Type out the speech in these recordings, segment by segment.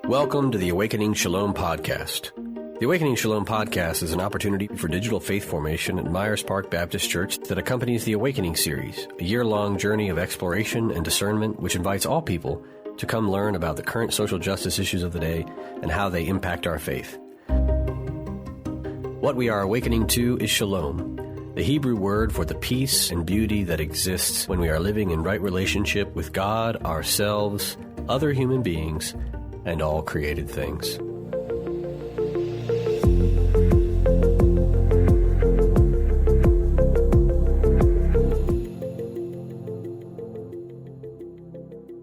Welcome to the Awakening Shalom podcast. The Awakening Shalom podcast is an opportunity for digital faith formation at Myers Park Baptist Church that accompanies the Awakening series, a year-long journey of exploration and discernment which invites all people to come learn about the current social justice issues of the day and how they impact our faith. What we are awakening to is Shalom, the Hebrew word for the peace and beauty that exists when we are living in right relationship with God, ourselves, other human beings, and all created things.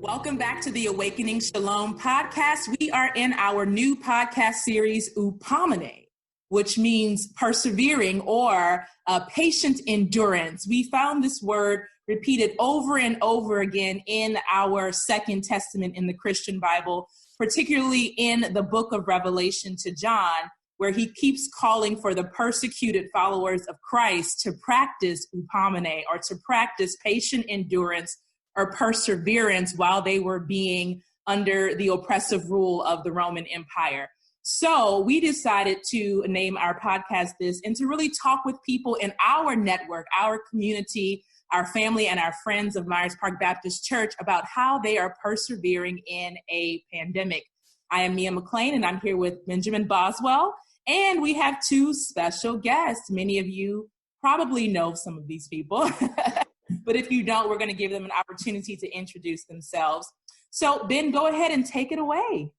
Welcome back to the Awakening Shalom podcast. We are in our new podcast series, Hupomone, which means persevering or patient endurance. We found this word repeated over and over again in our Second Testament in the Christian Bible, particularly in the book of Revelation to John, where he keeps calling for the persecuted followers of Christ to practice hupomone, or to practice patient endurance or perseverance while they were being under the oppressive rule of the Roman Empire. So we decided to name our podcast this, and to really talk with people in our network, our community, our family, and our friends of Myers Park Baptist Church about how they are persevering in a pandemic. I am McClain, and I'm here with Benjamin Boswell, and we have two special guests. Many of you probably know some of these people, but if you don't, we're going to give them an opportunity to introduce themselves. So Ben, go ahead and take it away.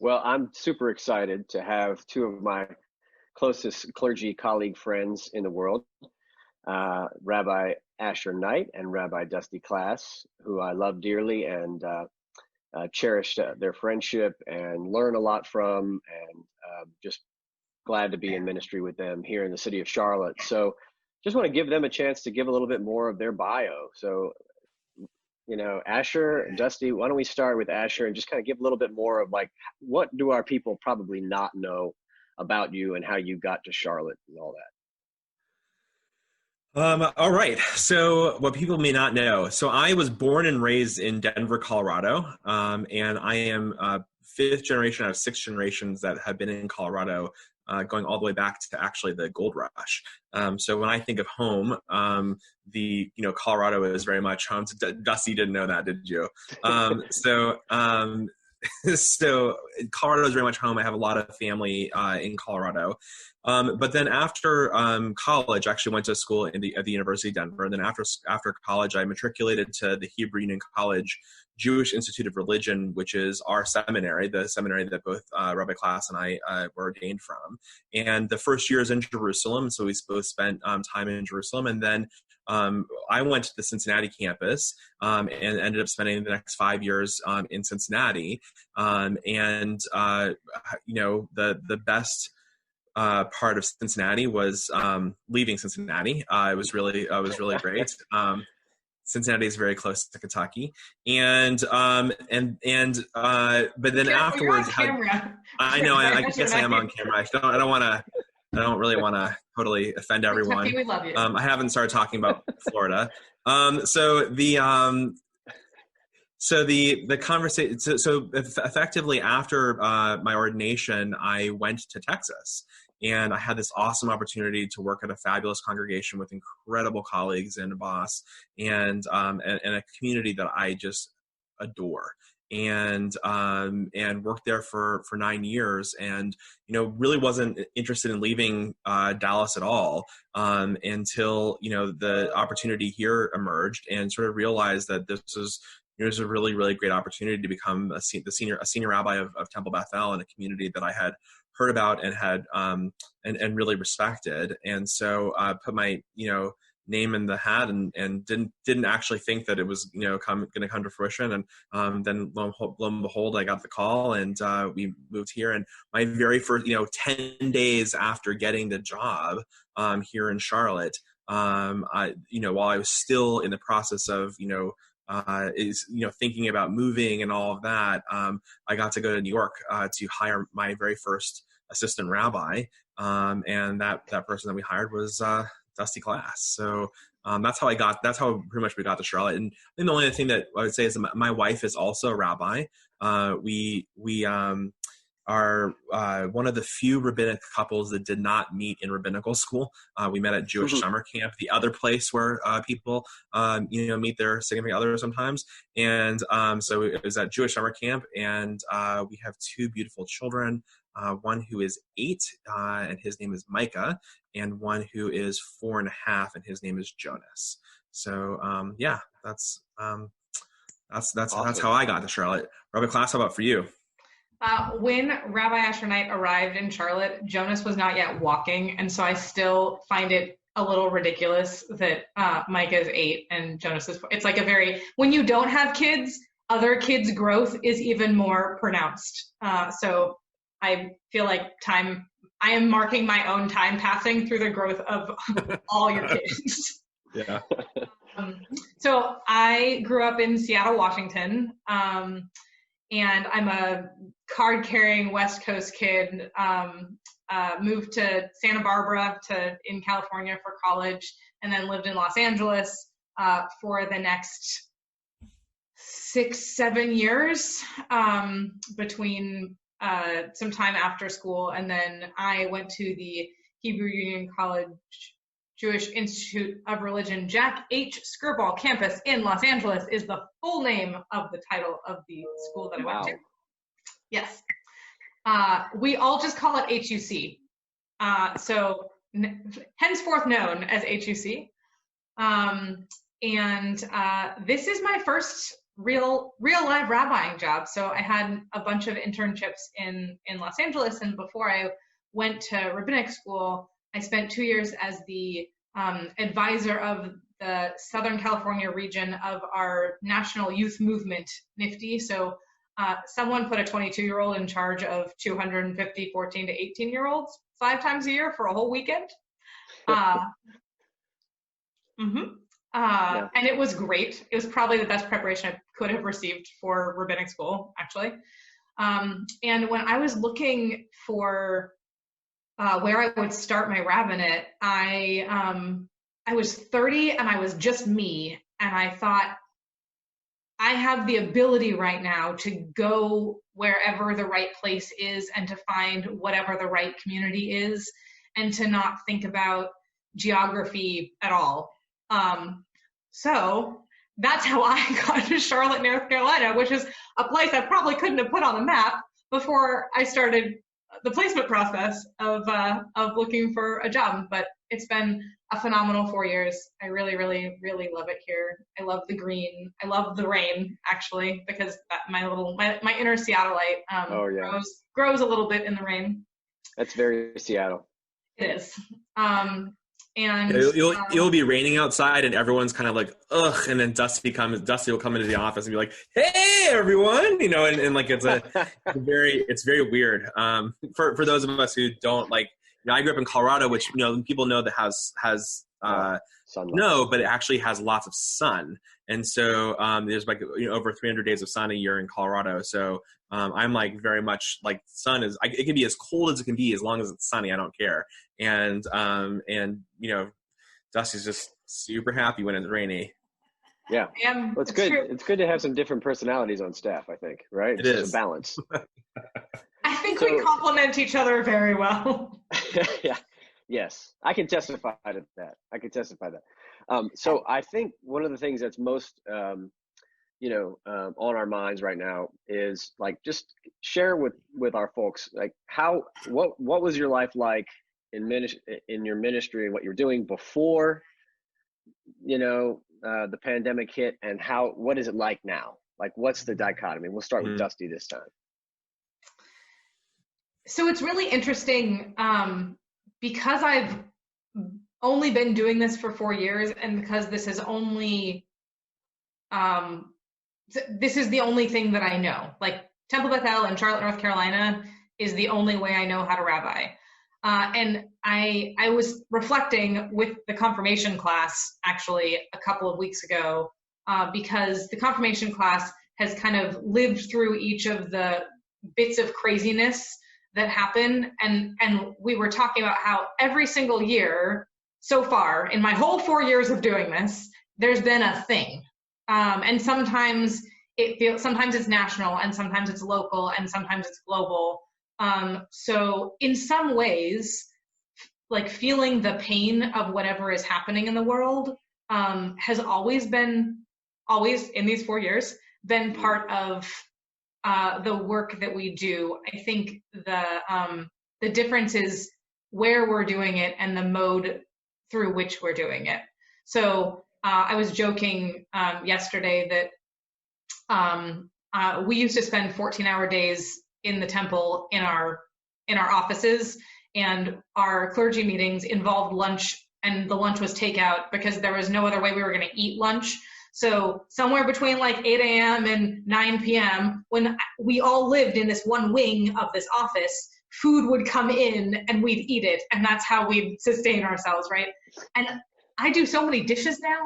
Well, I'm super excited to have two of my closest clergy colleague friends in the world, Rabbi Asher Knight and Rabbi Dusty Klass, who I love dearly and cherish their friendship and learn a lot from, and just glad to be in ministry with them here in the city of Charlotte. So just want to give them a chance to give a little bit more of their bio. So, you know, Asher and Dusty, why don't we start with Asher and just kind of give a little bit more of like, what do our people probably not know about you and how you got to Charlotte and all that? All right. So what people may not know. So I was born and raised in Denver, Colorado. And I am fifth generation out of six generations that have been in Colorado, going all the way back to actually the gold rush. So when I think of home, Colorado is very much home. So Dusty didn't know that, did you? So Colorado is very much home. I have a lot of family in Colorado. But then after college, I actually went to school at the University of Denver. And then after college, I matriculated to the Hebrew Union College Jewish Institute of Religion, which is our seminary, the seminary that both Rabbi Klass and I were ordained from. And the first year is in Jerusalem, so we both spent time in Jerusalem. And then I went to the Cincinnati campus and ended up spending the next 5 years in Cincinnati. The best part of Cincinnati was leaving Cincinnati. It was really great. Cincinnati is very close to Kentucky, but then afterwards, I know. I guess I am on camera. I don't really want to totally offend everyone. We love you. I haven't started talking about Florida. So the conversation. So effectively, after my ordination, I went to Texas, and I had this awesome opportunity to work at a fabulous congregation with incredible colleagues and a boss, and a community that I just adore. And worked there for 9 years, and really wasn't interested in leaving Dallas at all until the opportunity here emerged, and sort of realized that this was a really, really great opportunity to become a senior rabbi of Temple Bethel, in a community that I had heard about and had and really respected. And so put my name in the hat and didn't actually think that it was going to come to fruition. And then lo and behold, I got the call, and we moved here. And my very first 10 days after getting the job here in Charlotte, while I was still in the process of thinking about moving and all of that, I got to go to New York to hire my very first assistant rabbi, and that person that we hired was Dusty Klass. So that's how pretty much we got to Charlotte. And I think the only thing that I would say is that my wife is also a rabbi. We are one of the few rabbinic couples that did not meet in rabbinical school. We met at Jewish summer camp, the other place where people, meet their significant other sometimes. And so it was at Jewish summer camp, and we have two beautiful children. One who is 8, and his name is Micah, and one who is 4.5, and his name is Jonas. So that's awesome. That's how I got to Charlotte. Rabbi Klass, how about for you? When Rabbi Asher Knight arrived in Charlotte, Jonas was not yet walking, and so I still find it a little ridiculous that Micah is 8 and Jonas is 4. It's like when you don't have kids, other kids' growth is even more pronounced. So I feel like I am marking my own time passing through the growth of all your kids. Yeah. So I grew up in Seattle, Washington, and I'm a card-carrying West Coast kid. Moved to Santa Barbara in California for college, and then lived in Los Angeles for the next 6-7 years between some time after school, and then I went to the Hebrew Union College Jewish Institute of Religion. Jack H. Skirball campus in Los Angeles is the full name of the title of the school that I went to. Yes. We all just call it HUC. So henceforth known as HUC. And this is my first real live rabbiing job. So I had a bunch of internships in Los Angeles, and before I went to rabbinic school, I spent 2 years as the advisor of the Southern California region of our national youth movement, NIFTY. So someone put a 22-year-old in charge of 250 14 to 18-year-olds 5 times a year for a whole weekend. And it was great. It was probably the best preparation I could have received for rabbinic school, actually. And when I was looking for where I would start my rabbinate, I was 30 and I was just me. And I thought, I have the ability right now to go wherever the right place is and to find whatever the right community is, and to not think about geography at all. So that's how I got to Charlotte, North Carolina, which is a place I probably couldn't have put on the map before I started the placement process of looking for a job. But it's been a phenomenal 4 years. I really, really, really love it here. I love the green. I love the rain, actually, because my inner Seattleite grows a little bit in the rain. That's very Seattle. It is. And it'll be raining outside, and everyone's kind of like, ugh, and then Dusty will come into the office and be like, hey everyone, and like it's very weird. For those of us who don't like, I grew up in Colorado, which people know that has snow, but it actually has lots of sun, and so there's like over 300 days of sun a year in Colorado. So I'm like very much like sun is. It can be as cold as it can be as long as it's sunny. I don't care. And Dusty's just super happy when it's rainy. Yeah, well, it's good. True. It's good to have some different personalities on staff, I think, right? It's just a balance. I think we complement each other very well. Yeah. Yes, I can testify to that. So I think one of the things that's most, on our minds right now is like, just share with our folks, like what was your life like in your ministry and what you're doing before, the pandemic hit, and what is it like now? Like, what's the dichotomy? We'll start with Dusty this time. So it's really interesting because I've only been doing this for 4 years, and because this is only, this is the only thing that I know. Like Temple Bethel in Charlotte, North Carolina is the only way I know how to rabbi. And I was reflecting with the confirmation class actually a couple of weeks ago, because the confirmation class has kind of lived through each of the bits of craziness that happen. And we were talking about how every single year so far in my whole 4 years of doing this, there's been a thing. And sometimes sometimes it's national, and sometimes it's local, and sometimes it's global. So in some ways, like feeling the pain of whatever is happening in the world has always in these 4 years been part of the work that we do. I think the difference is where we're doing it and the mode through which we're doing it. So I was joking yesterday that we used to spend 14-hour days in the temple in our offices, and our clergy meetings involved lunch, and the lunch was takeout because there was no other way we were going to eat lunch. So somewhere between like 8 a.m. and 9 p.m., when we all lived in this one wing of this office, food would come in and we'd eat it. And that's how we'd sustain ourselves, right? And I do so many dishes now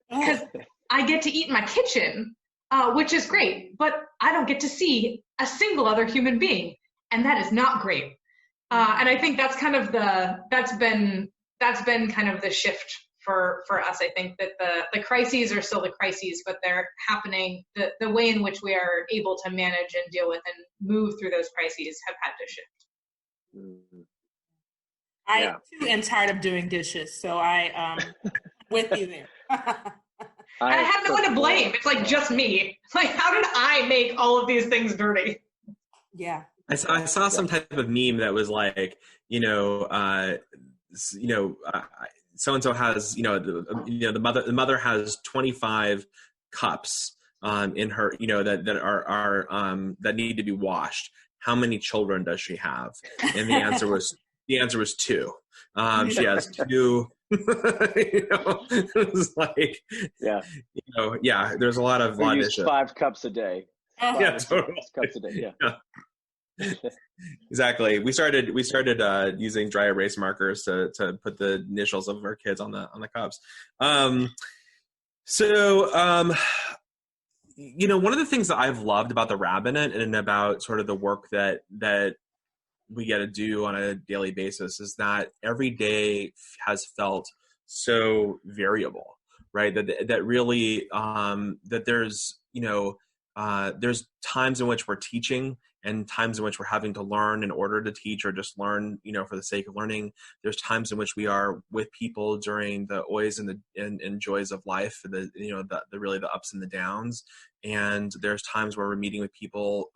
because I get to eat in my kitchen, which is great, but I don't get to see a single other human being. And that is not great. And I think that's kind of that's been kind of the shift for us. I think that the crises are still the crises, but they're happening. The way in which we are able to manage and deal with and move through those crises have had to shift. Mm-hmm. I too am tired of doing dishes, so I with you there. And I have no one to blame. It's like just me. Like, how did I make all of these things dirty? Yeah. I saw some type of meme that was like, so-and-so has, the mother has 25 cups in her, that are that need to be washed. How many children does she have? And the answer was 2. She has 2. It's like, there's a lot of we use 5 cups a day. Totally. Cups a day. Yeah. Exactly. We started using dry erase markers to put the initials of our kids on the cups. One of the things that I've loved about the rabbinate and about sort of the work that we get to do on a daily basis is that every day has felt so variable, right? That really that there's times in which we're teaching and times in which we're having to learn in order to teach or just learn, for the sake of learning. There's times in which we are with people during the joys and joys of life, the really the ups and the downs. And there's times where we're meeting with people,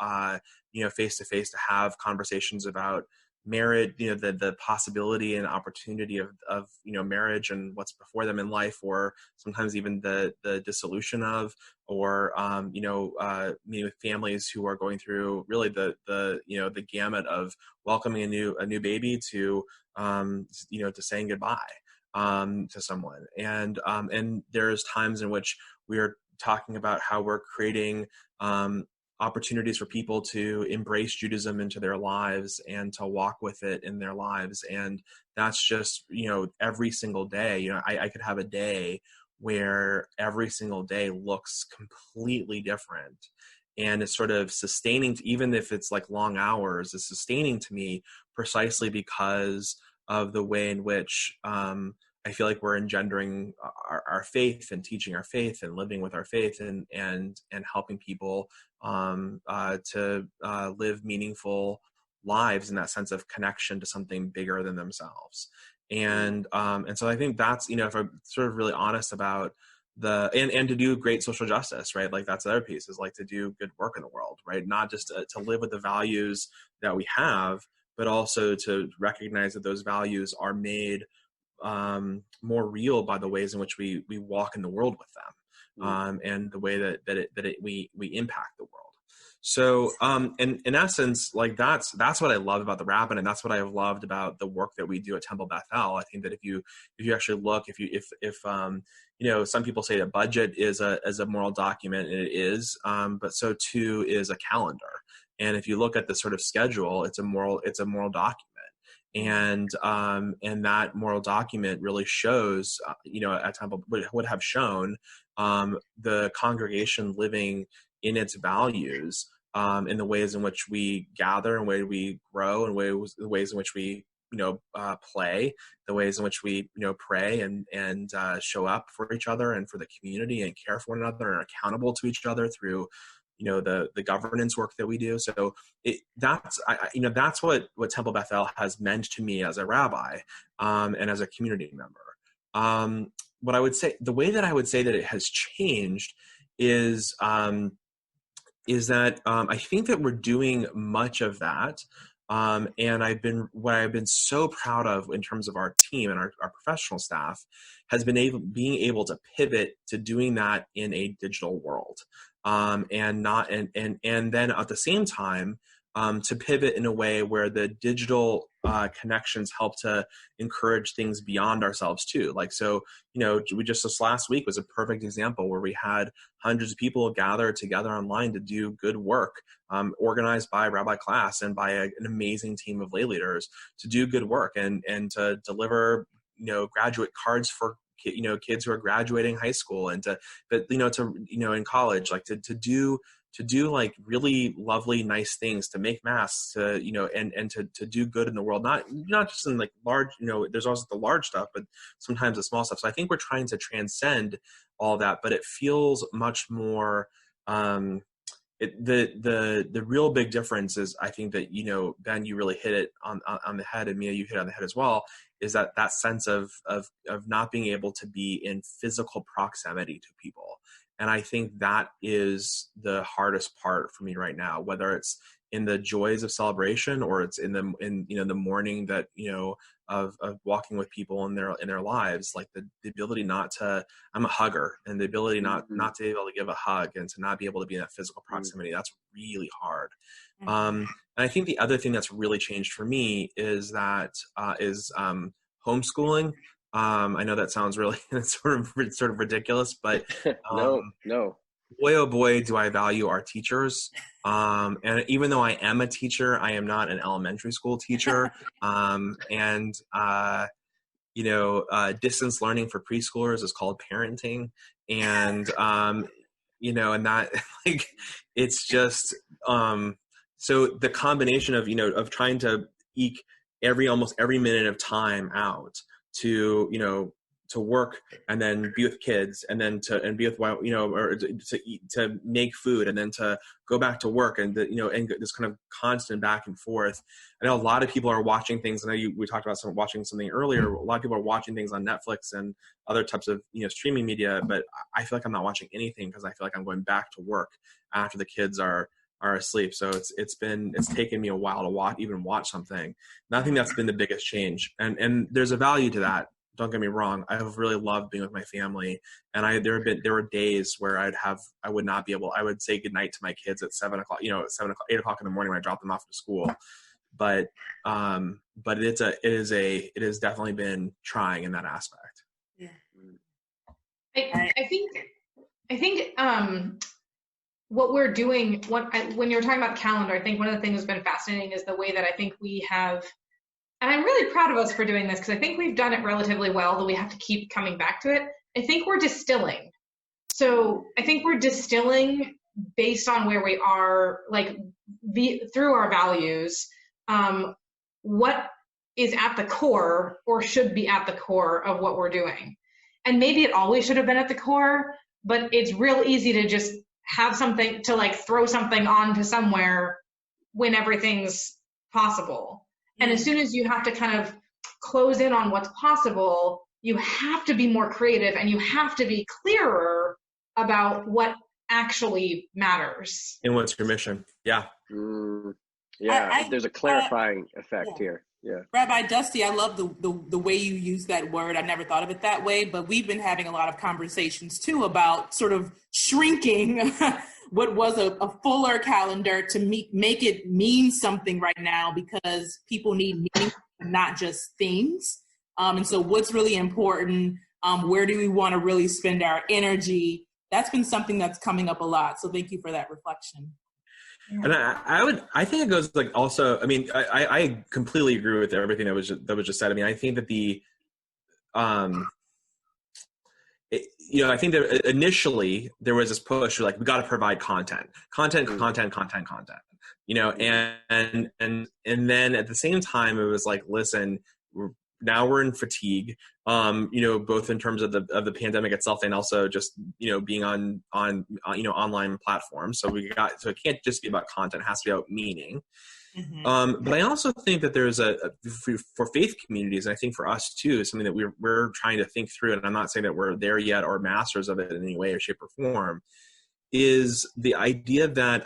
face to face to have conversations about marriage, the possibility and opportunity of marriage and what's before them in life, or sometimes even the dissolution of, or meeting with families who are going through really the gamut of welcoming a new baby to to saying goodbye to someone, and there's times in which we are talking about how we're creating opportunities for people to embrace Judaism into their lives and to walk with it in their lives. And that's just, every single day, I could have a day where every single day looks completely different. And it's sort of sustaining, even if it's like long hours, it's sustaining to me precisely because of the way in which I feel like we're engendering our faith and teaching our faith and living with our faith and helping people to live meaningful lives in that sense of connection to something bigger than themselves. And so I think that's, if I'm sort of really honest about and to do great social justice, right? Like that's the other piece, is like to do good work in the world, right? Not just to live with the values that we have, but also to recognize that those values are made more real by the ways in which we walk in the world with them, and the way that we impact the world. So in essence, like that's what I love about the rabbinate, and that's what I have loved about the work that we do at Temple Bethel. I think that if you actually look, if some people say that budget is a moral document, and it is, but so too is a calendar. And if you look at the sort of schedule, it's a moral document. And that moral document really shows, at Temple would have shown the congregation living in its values, in the ways in which we gather and way we grow and the ways in which we play, the ways in which we, pray and show up for each other and for the community and care for one another and are accountable to each other through, the governance work that we do. So that's what Temple Bethel has meant to me as a rabbi, and as a community member. What I would say, the way that I would say that it has changed is that I think that we're doing much of that. And what I've been so proud of in terms of our team and our professional staff has been being able to pivot to doing that in a digital world. And then at the same time, to pivot in a way where the digital connections help to encourage things beyond ourselves too. Like, so, this last week was a perfect example where we had hundreds of people gather together online to do good work, organized by Rabbi Klass and by an amazing team of lay leaders to do good work and to deliver, graduate cards for kids who are graduating high school and in college, like to do like really lovely, nice things, to make masks, to do good in the world, not just in like large, there's also the large stuff, but sometimes the small stuff. So I think we're trying to transcend all that, but it feels much more, the real big difference is, I think that, Ben, you really hit it on the head, and Mia, you hit it on the head as well, is that sense of not being able to be in physical proximity to people. And I think that is the hardest part for me right now, whether it's in the joys of celebration or it's in the mourning that, of walking with people in their lives, like the ability not to, I'm a hugger, and the ability not to be able to give a hug and to not be able to be in that physical proximity. That's really hard. And I think the other thing that's really changed for me is homeschooling. I know that sounds really sort of ridiculous, but no. Boy, oh boy, do I value our teachers. And even though I am a teacher, I am not an elementary school teacher. Distance learning for preschoolers is called parenting. And, and that, like, it's just, so the combination of trying to eke almost every minute of time out to work and then be with kids and then be with, or to make food and then to go back to work and this kind of constant back and forth. I know a lot of people are watching things. I know we talked about watching something earlier. A lot of people are watching things on Netflix and other types of, streaming media, but I feel like I'm not watching anything because I feel like I'm going back to work after the kids are asleep. So it's taken me a while to watch something. And I think that's been the biggest change. And there's a value to that. Don't get me wrong. I have really loved being with my family. And there were days where I would say goodnight to my kids at 7 o'clock, 8 o'clock in the morning when I drop them off to school. But it has definitely been trying in that aspect. Yeah. I think what we're doing, when you're talking about the calendar, I think one of the things that's been fascinating is the way that I think we have, and I'm really proud of us for doing this because I think we've done it relatively well, though we have to keep coming back to it. I think we're distilling. So I think we're distilling based on where we are, like through our values, what is at the core or should be at the core of what we're doing. And maybe it always should have been at the core, but it's real easy to just have something to like throw something onto somewhere when everything's possible. And as soon as you have to kind of close in on what's possible, you have to be more creative and you have to be clearer about what actually matters. And what's your mission? Yeah. There's a clarifying effect here. Yeah. Rabbi Dusty, I love the way you use that word. I never thought of it that way, but we've been having a lot of conversations too about sort of shrinking what was a fuller calendar to make it mean something right now because people need meaning, not just things. And so what's really important? Where do we want to really spend our energy? That's been something that's coming up a lot. So thank you for that reflection. And I think it goes like also, I mean, I completely agree with everything that was just said. I mean, I think that I think that initially there was this push like, we got to provide content. and then at the same time, it was like, listen, now we're in fatigue, both in terms of the pandemic itself and also just, being on online platforms. So it can't just be about content, it has to be about meaning. Mm-hmm. But I also think that there's for faith communities, and I think for us too, something that we're trying to think through, and I'm not saying that we're there yet or masters of it in any way or shape or form, is the idea that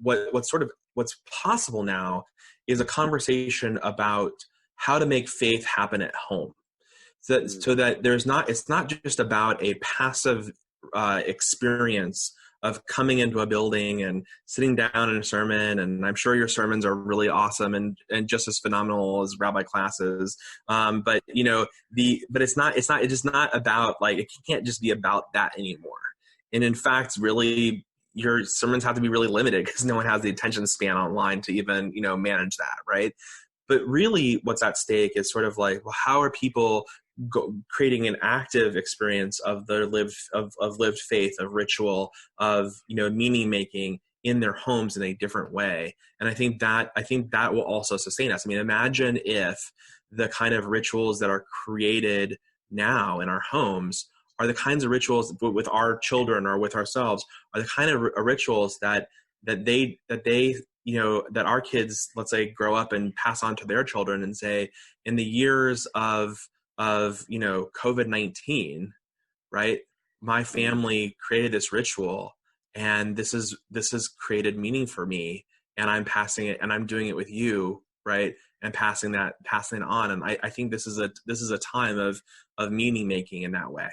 what's possible now is a conversation about how to make faith happen at home. So that it's not just about a passive experience of coming into a building and sitting down in a sermon. And I'm sure your sermons are really awesome and just as phenomenal as Rabbi Klass's. But it's just not about, like, it can't just be about that anymore. And in fact, really, your sermons have to be really limited because no one has the attention span online to even, manage that. Right. But really what's at stake is sort of like, well, how are people creating an active experience of their lived faith, of ritual, of, meaning making in their homes in a different way. And I think that will also sustain us. I mean, imagine if the kind of rituals that are created now in our homes are the kinds of rituals with our children or with ourselves, are the kind of rituals that our kids, let's say, grow up and pass on to their children and say, in the years of COVID-19, right? My family created this ritual, and this has created meaning for me, and I'm passing it, and I'm doing it with you, right? And passing it on. And I think this is a time of meaning making in that way.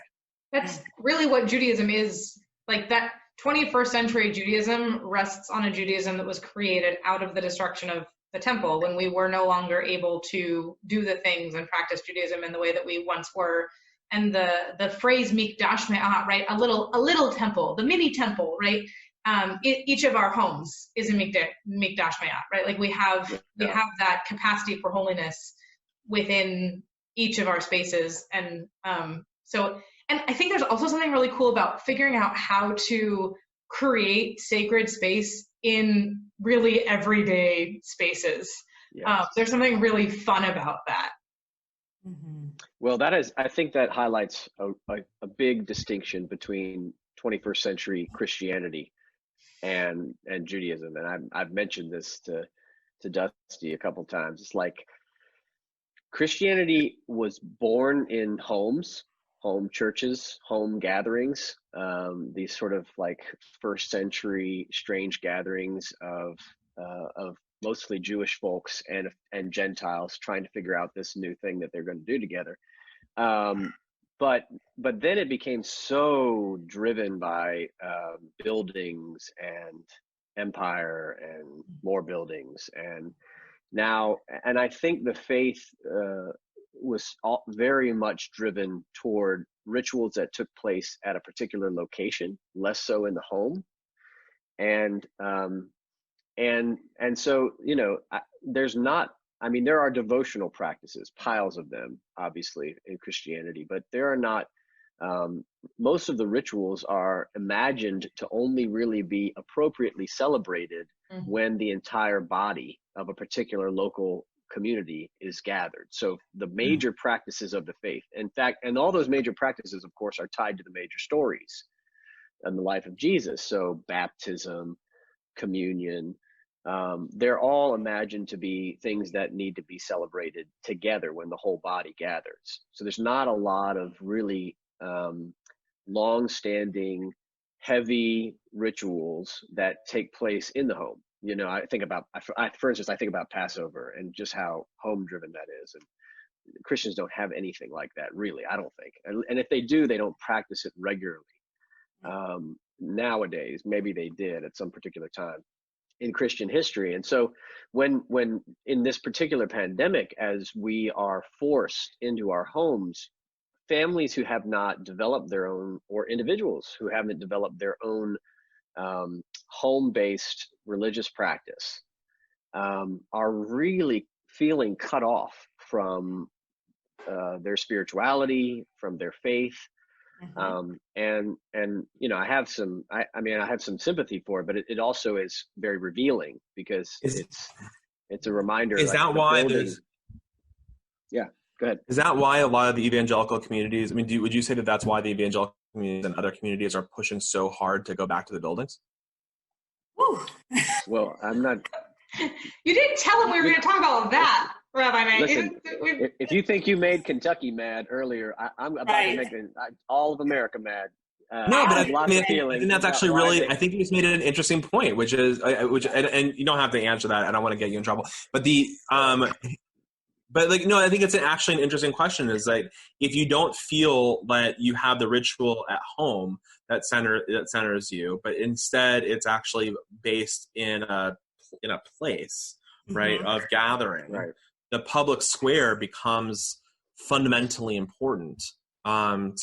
That's really what Judaism is. Like, that 21st century Judaism rests on a Judaism that was created out of the destruction of the temple, when we were no longer able to do the things and practice Judaism in the way that we once were. And the phrase mikdash me'at, right? A little temple, the mini temple, right? Each of our homes is a mikdash me'at, right? Like, we have that capacity for holiness within each of our spaces. And and I think there's also something really cool about figuring out how to create sacred space in really everyday spaces. Yes. There's something really fun about that. Mm-hmm. Well, I think that highlights a big distinction between 21st century Christianity and Judaism. And I've mentioned this to Dusty a couple times. It's like Christianity was born in homes, home churches, home gatherings, these sort of like first century strange gatherings of mostly Jewish folks and Gentiles trying to figure out this new thing that they're going to do together. But then it became so driven by buildings and empire and more buildings, and I think the faith was very much driven toward rituals that took place at a particular location, less so in the home. And so, there are devotional practices, piles of them, obviously, in Christianity, but there are not, most of the rituals are imagined to only really be appropriately celebrated when the entire body of a particular local community is gathered. So the major practices of the faith, in fact, and all those major practices, of course, are tied to the major stories in the life of Jesus. So baptism, communion, they're all imagined to be things that need to be celebrated together when the whole body gathers. So there's not a lot of really long-standing, heavy rituals that take place in the home. For instance, I think about Passover and just how home-driven that is. And Christians don't have anything like that, really, I don't think. And if they do, they don't practice it regularly. Nowadays, maybe they did at some particular time in Christian history. And so when in this particular pandemic, as we are forced into our homes, families who have not developed their own, or individuals who haven't developed their own home-based religious practice, are really feeling cut off from their spirituality, from their faith, And I have some sympathy for it, but it also is very revealing because it's a reminder. Is that why there's? Yeah, go ahead. Is that why a lot of the evangelical communities? I mean, would you say that that's why the evangelical communities and other communities are pushing so hard to go back to the buildings? Woo. Well, I'm not. You didn't tell them we were going to talk about that, Rabbi Nate. Listen, if you think you made Kentucky mad earlier, I'm about to make all of America mad. No, but I think that's actually really. I think you just made an interesting point, which is, and you don't have to answer that. I don't want to get you in trouble. But I think it's actually an interesting question. Is like if you don't feel that you have the ritual at home that centers you, but instead it's actually based in a place, right, of gathering. Right. The public square becomes fundamentally important to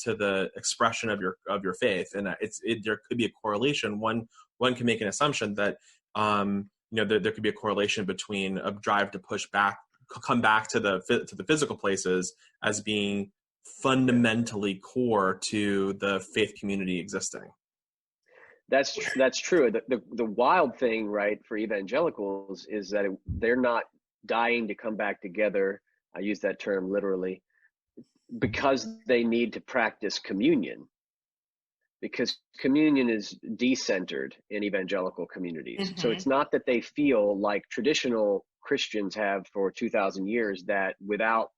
the expression of your faith, and there could be a correlation. One can make an assumption that there could be a correlation between a drive to come back to the physical places as being fundamentally core to the faith community existing. That's true. The wild thing, right, for evangelicals is that they're not dying to come back together. I use that term literally because they need to practice communion, because communion is decentered in evangelical communities. Mm-hmm. So it's not that they feel like traditional Christians have for 2,000 years that without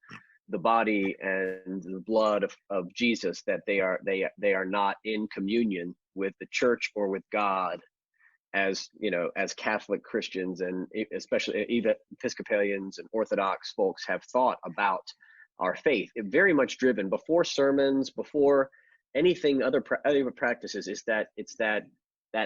the body and the blood of Jesus, that they are not in communion with the church or with God, as Catholic Christians and especially Episcopalians and Orthodox folks have thought about our faith. It very much driven before sermons, before anything other practices, is that it's that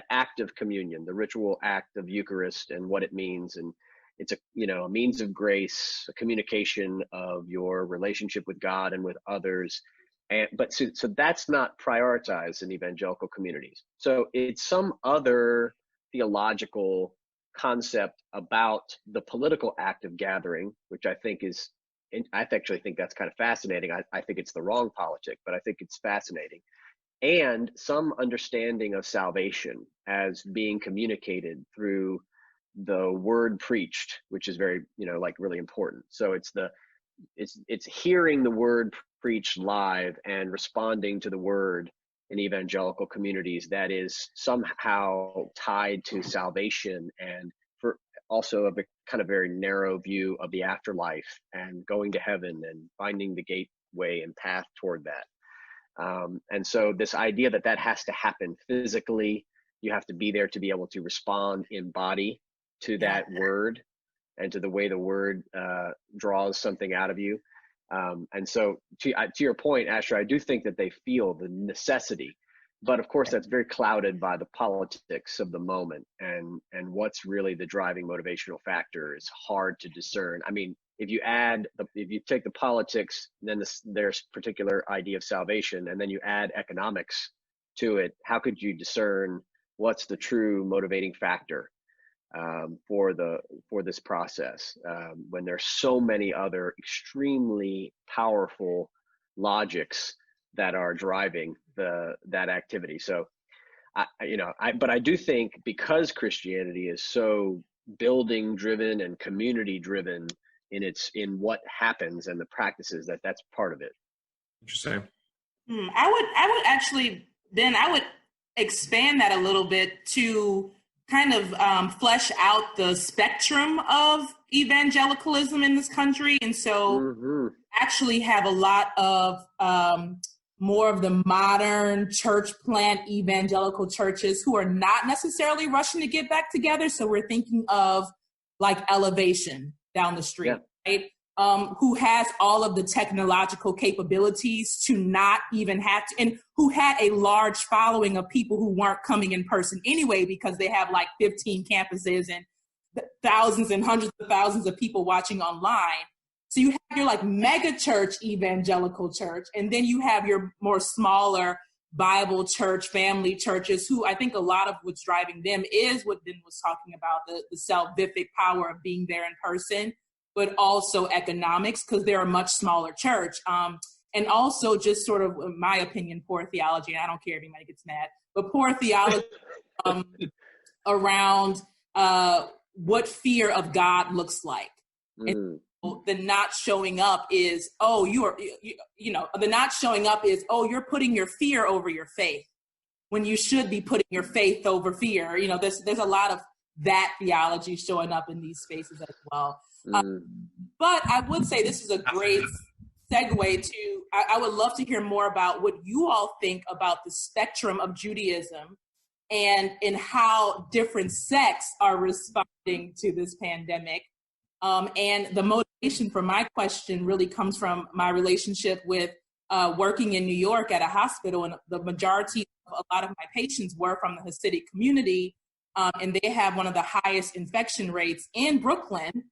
act of communion, the ritual act of Eucharist and what it means. And it's a means of grace, a communication of your relationship with God and with others. But that's not prioritized in evangelical communities. So it's some other theological concept about the political act of gathering, which I actually think that's kind of fascinating. I think it's the wrong politic, but I think it's fascinating. And some understanding of salvation as being communicated through the word preached, which is very, really important. So it's hearing the word preached live and responding to the word in evangelical communities that is somehow tied to salvation, and for also of a kind of very narrow view of the afterlife and going to heaven and finding the gateway and path toward that. And so this idea that has to happen physically, you have to be there to be able to respond in body to that word and to the way the word draws something out of you. And so to your point, Asher, I do think that they feel the necessity, but of course that's very clouded by the politics of the moment, and what's really the driving motivational factor is hard to discern. I mean, if you take the politics, then there's particular idea of salvation, and then you add economics to it, how could you discern what's the true motivating factor for this process when there's so many other extremely powerful logics that are driving that activity? So but I do think because Christianity is so building driven and community driven in what happens and the practices, that's part of it. Interesting. I would actually expand that a little bit to kind of flesh out the spectrum of evangelicalism in this country. And so actually have a lot of more of the modern church plant evangelical churches who are not necessarily rushing to get back together. So we're thinking of like Elevation down the street, right? Who has all of the technological capabilities to not even have to, and who had a large following of people who weren't coming in person anyway, because they have like 15 campuses and thousands and hundreds of thousands of people watching online. So you have your like mega church evangelical church, and then you have your more smaller Bible church, family churches, who I think a lot of what's driving them is what Ben was talking about, the salvific power of being there in person, but also economics, because they're a much smaller church. and also just sort of, in my opinion, poor theology, and I don't care if anybody gets mad, but poor theology around what fear of God looks like. And the not showing up is, the not showing up is, you're putting your fear over your faith, when you should be putting your faith over fear. There's a lot of that theology showing up in these spaces as well. But I would say this is a great segue to, I would love to hear more about what you all think about the spectrum of Judaism and how different sects are responding to this pandemic. And the motivation for my question really comes from my relationship with working in New York at a hospital, and the majority of a lot of my patients were from the Hasidic community, and they have one of the highest infection rates in Brooklyn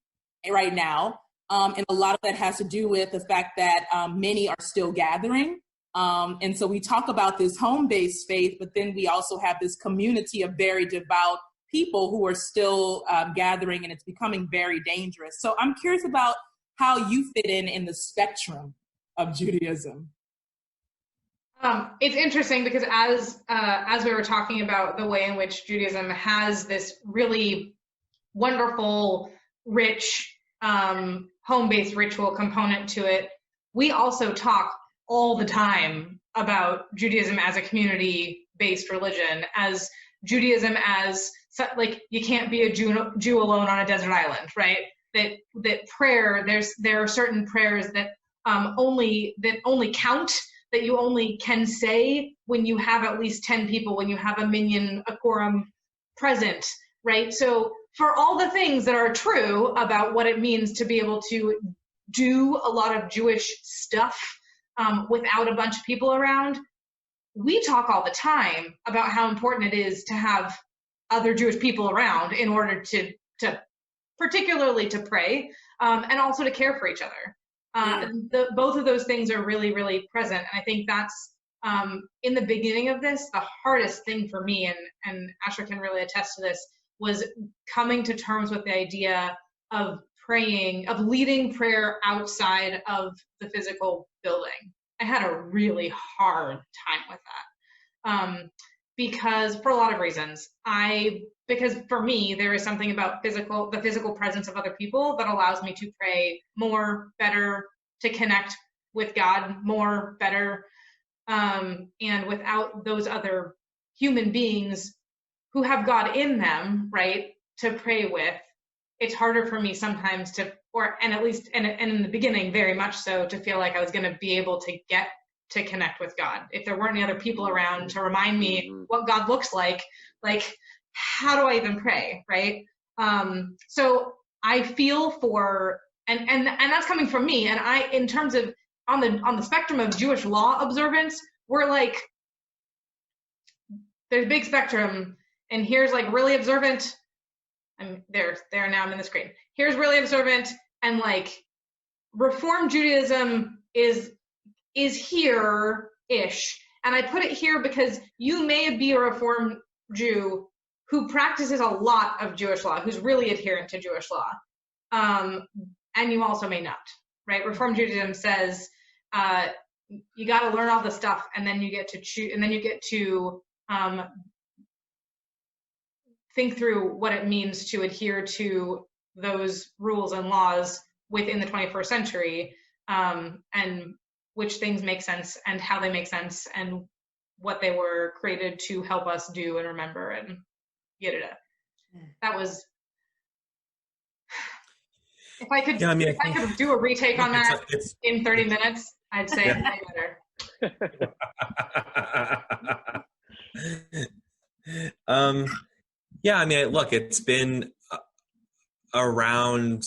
right now. And a lot of that has to do with the fact that many are still gathering. And so we talk about this home-based faith, but then we also have this community of very devout people who are still gathering, and it's becoming very dangerous. So I'm curious about how you fit in the spectrum of Judaism. It's interesting because as we were talking about the way in which Judaism has this really wonderful, rich, home-based ritual component to it, we also talk all the time about Judaism as a community-based religion, as Judaism as, like, you can't be a Jew alone on a desert island, right? That prayer, there are certain prayers that only count, that you only can say when you have at least 10 people, when you have a quorum present, right? So for all the things that are true about what it means to be able to do a lot of Jewish stuff without a bunch of people around, we talk all the time about how important it is to have other Jewish people around in order to particularly to pray, and also to care for each other. Both of those things are really, really present. And I think that's, in the beginning of this, the hardest thing for me, and Asher can really attest to this, was coming to terms with the idea of praying, of leading prayer outside of the physical building. I had a really hard time with that. Because for a lot of reasons, because for me, there is something about the physical presence of other people that allows me to pray more, better, to connect with God more, better. And without those other human beings who have God in them, right, to pray with, it's harder for me sometimes and in the beginning, very much so, to feel like I was going to be able to get to connect with God. If there weren't any other people around to remind me what God looks like how do I even pray, right? So I feel for, and that's coming from me. And in terms of on the spectrum of Jewish law observance, we're like, there's a big spectrum, and here's like really observant. I'm there now, I'm in the screen. Here's really observant, and like Reform Judaism is here-ish. And I put it here because you may be a Reform Jew who practices a lot of Jewish law, who's really adherent to Jewish law. And you also may not, right? Reform Judaism says you got to learn all the stuff, and then you get to choose, and then you get to think through what it means to adhere to those rules and laws within the 21st century, and which things make sense and how they make sense and what they were created to help us do and remember and yada. That was, if I could do a retake on that in 30 minutes, I'd say it's way better. Look, it's been around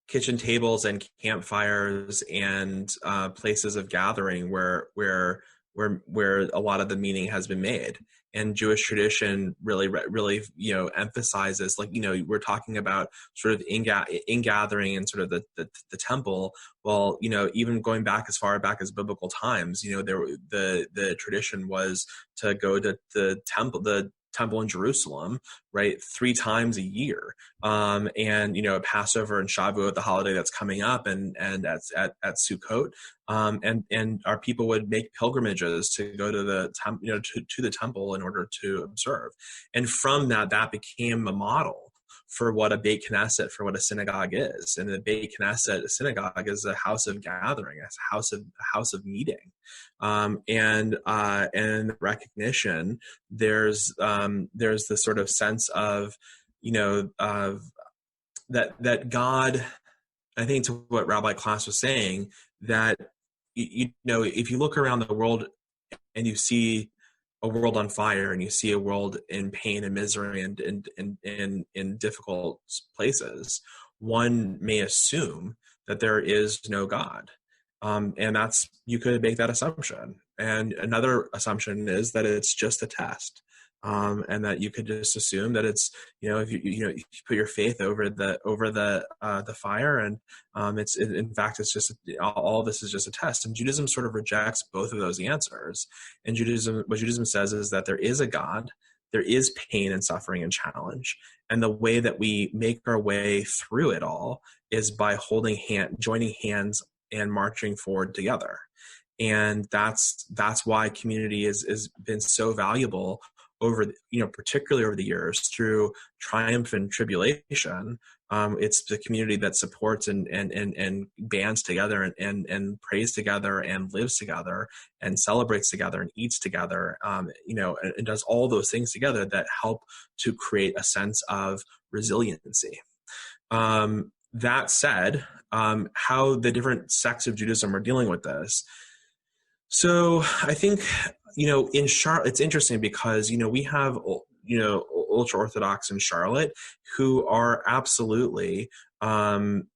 kitchen tables and campfires and places of gathering where a lot of the meaning has been made. And Jewish tradition really, emphasizes, we're talking about sort of in gathering and sort of the temple. Well, even going back as far back as biblical times, the tradition was to go to the temple, the temple in Jerusalem, right, 3 times a year. And, Passover and Shavuot, the holiday that's coming up, and at Sukkot. And our people would make pilgrimages to go to the to the temple in order to observe. And from that became a model for what a Beit Knesset, for what a synagogue is. And the Beit Knesset, a synagogue, is a house of gathering, a house of meeting. And recognition, there's this sort of sense of, that God, I think, to what Rabbi Klass was saying, that, if you look around the world and you see a world on fire, and you see a world in pain and misery and in difficult places, one may assume that there is no God. And you could make that assumption. And another assumption is that it's just a test. And that you could just assume that it's, if you put your faith over the fire, and in fact, it's just, all this is just a test. And Judaism sort of rejects both of those answers. And what Judaism says is that there is a God, there is pain and suffering and challenge, and the way that we make our way through it all is by joining hands and marching forward together. And that's why community has been so valuable particularly over the years through triumph and tribulation. It's the community that supports and bands together and prays together and lives together and celebrates together and eats together, and does all those things together that help to create a sense of resiliency. That said, how the different sects of Judaism are dealing with this. So I think, in Charlotte, it's interesting because, we have, ultra-Orthodox in Charlotte who are absolutely following